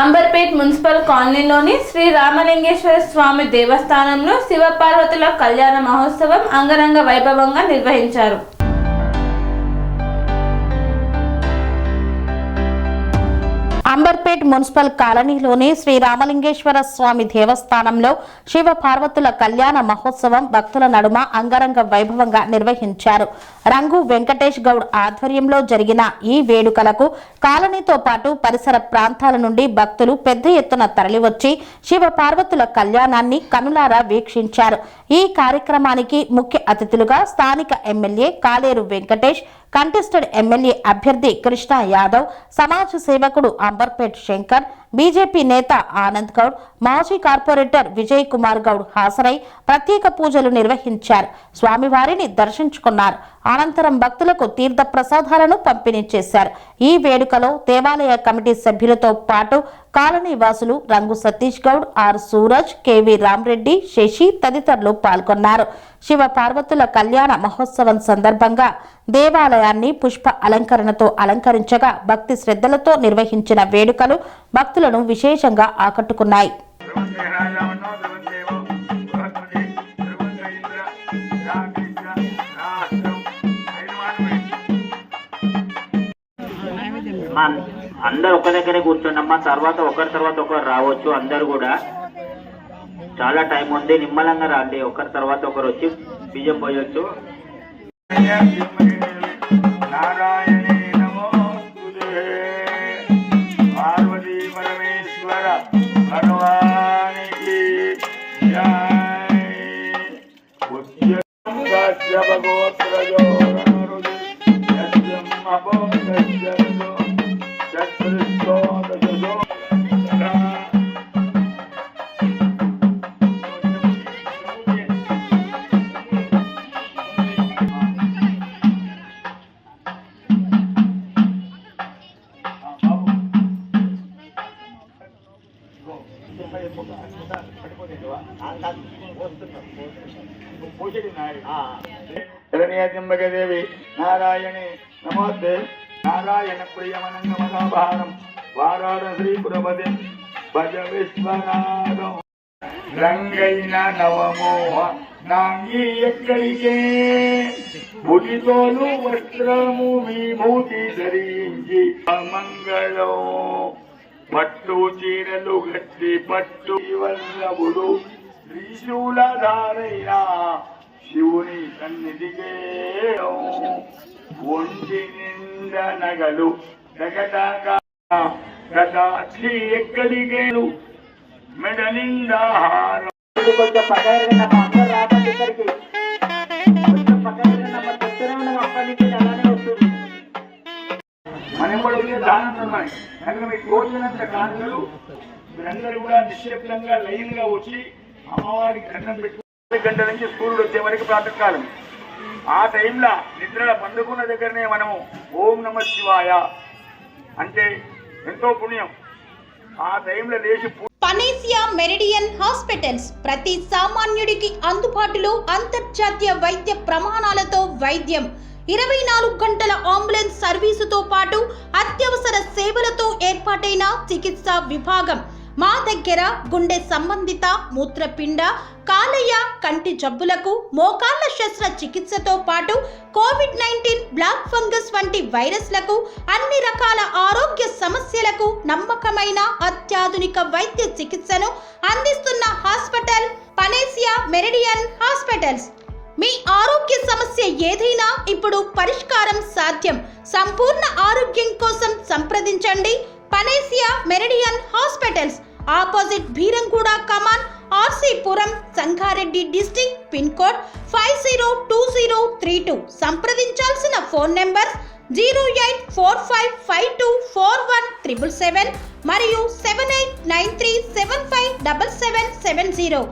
Amberpet municipal కాలనీలోని శ్రీ రామలింగేశ్వర స్వామి దేవస్థానంలో శివపార్వతుల కళ్యాణ మహోత్సవం అంగరంగ వైభవంగా నిర్వహించారు. అంబర్పేట్ మున్సిపల్ కాలనీలోని శ్రీ రామలింగేశ్వర స్వామి దేవస్థానంలో శివ పార్వతుల కళ్యాణ మహోత్సవం భక్తుల నడుమ అంగరంగ వైభవంగా నిర్వహించారు. రంగు వెంకటేష్ గౌడ్ ఆధ్వర్యంలో జరిగిన ఈ వేడుకలకు కాలనీతో పాటు పరిసర ప్రాంతాల నుండి భక్తులు పెద్ద ఎత్తున తరలివచ్చి శివ పార్వతుల కళ్యాణాన్ని కనులారా వీక్షించారు. ఈ కార్యక్రమానికి ముఖ్య అతిథులుగా స్థానిక ఎమ్మెల్యే కాలేరు వెంకటేష్, కంటెస్టెడ్ ఎమ్మెల్యే అభ్యర్థి కృష్ణ యాదవ్, సమాజ సేవకుడు అంబర్పేట్ శంకర్, బీజేపీ నేత ఆనంద్ గౌడ్, మాజీ కార్పొరేటర్ విజయ్ కుమార్ గౌడ్ హాజరై ప్రత్యేక పూజలు నిర్వహించారు. స్వామివారిని దర్శించుకున్నారు. అనంతరం భక్తులకు తీర్థ ప్రసాదాలను పంపిణీ చేశారు. ఈ వేడుకలో దేవాలయ కమిటీ సభ్యులతో పాటు కాలనీ వాసులు రంగు సతీష్ గౌడ్, ఆర్ సూరజ్, కేవీ రామరెడ్డి, శశి తదితరులు పాల్గొన్నారు. శివ పార్వతుల కళ్యాణ మహోత్సవం సందర్భంగా దేవాలయాన్ని పుష్ప అలంకరణతో అలంకరించగా భక్తి శ్రద్ధలతో నిర్వహించిన వేడుకలు భక్తులను విశేషంగా ఆకట్టుకున్నాయి. అందరు ఒక దగ్గరే కూర్చోండమ్మా. తర్వాత ఒకరు రావచ్చు. అందరు కూడా చాలా టైం ఉంది, నిమ్మలంగా రండి. ఒకరి తర్వాత ఒకరు వచ్చి బియ్యం పోయొచ్చు. నారాయణే నమోస్తుతే, పార్వతీ పరమేశ్వర భగవానికి జై. భగోత్రజో దేవి నారాయణే నమోస్తే. నారాయణ ప్రియమనంగమహాభారం వారాడ శ్రీపురపతి భజ విశ్వనాథం. రంగైన నవమోహ నాంగి ఎక్కడికే, పులితోలు వస్త్రము విభూతి ధరించి మంగళం. పట్టు చీరలు గట్టి పట్టు వల్లవుడు త్రిశూలధారైన శివుని సన్నిధికే. ఒంటి నింద నగలు గదాక్షి ఎక్కడికేను మెడ నిండా హారం. కొంచెం పక్కన అందరూ రాబట్టి ఇక్కడికి కొంచెం పక్కన అక్కడి నుంచి అలానే వస్తుంది. మనం కూడా దానం కనుక మీకు తోచినంత కాంతులు మీరందరూ కూడా నిశ్శబ్దంగా లైన్ గా వచ్చి అమ్మవారికి దండం పెట్టుకుని గంటల నుంచి సూర్యుడు వచ్చే వరకు ప్రాతకాలం. ఆ టైంలో నిద్ర పండుకున్న దగ్గరనే మనము ఓం నమ శివాయ అంటే ఎంతో పుణ్యం. ఆ టైంలో లేచి పనేసియా మెరిడియన్ హాస్పిటల్స్ ప్రతి సామాన్యుడికి అందుబాటులో అంతర్జాతీయ వైద్య ప్రమాణాలతో వైద్యం, 24 గంటల అంబులెన్స్ సర్వీసుతో పాటు అత్యవసర సేవలతో ఏర్పాటైన చికిత్సా విభాగం. మా దగ్గర గుండె సంబంధిత, మూత్రపిండ, కాలేయ, కంటి జబ్బులకు, మోకాళ్ల శస్త్ర చికిత్సతో పాటు కోవిడ్-19, బ్లాక్ ఫంగస్ వంటి వైరస్లకు, అన్ని రకాల ఆరోగ్య సమస్యలకు నమ్మకమైన అత్యాధునిక వైద్య చికిత్సను అందిస్తున్న హాస్పిటల్ పనేసియా మెరిడియన్ హాస్పిటల్స్. మీ ఆరోగ్య సమస్య ఏదైనా ఇప్పుడు పరిష్కారం సాధ్యం. సంపూర్ణ ఆరోగ్యం కోసం సంప్రదించండి Panacea Meridian hospitals, opposite Beeramguda కమాన్, RC Puram, Sangareddy district, pin code 502032. సంప్రదించాల్సిన ఫోన్ నెంబర్ 0845524177 మరియు 7893757770.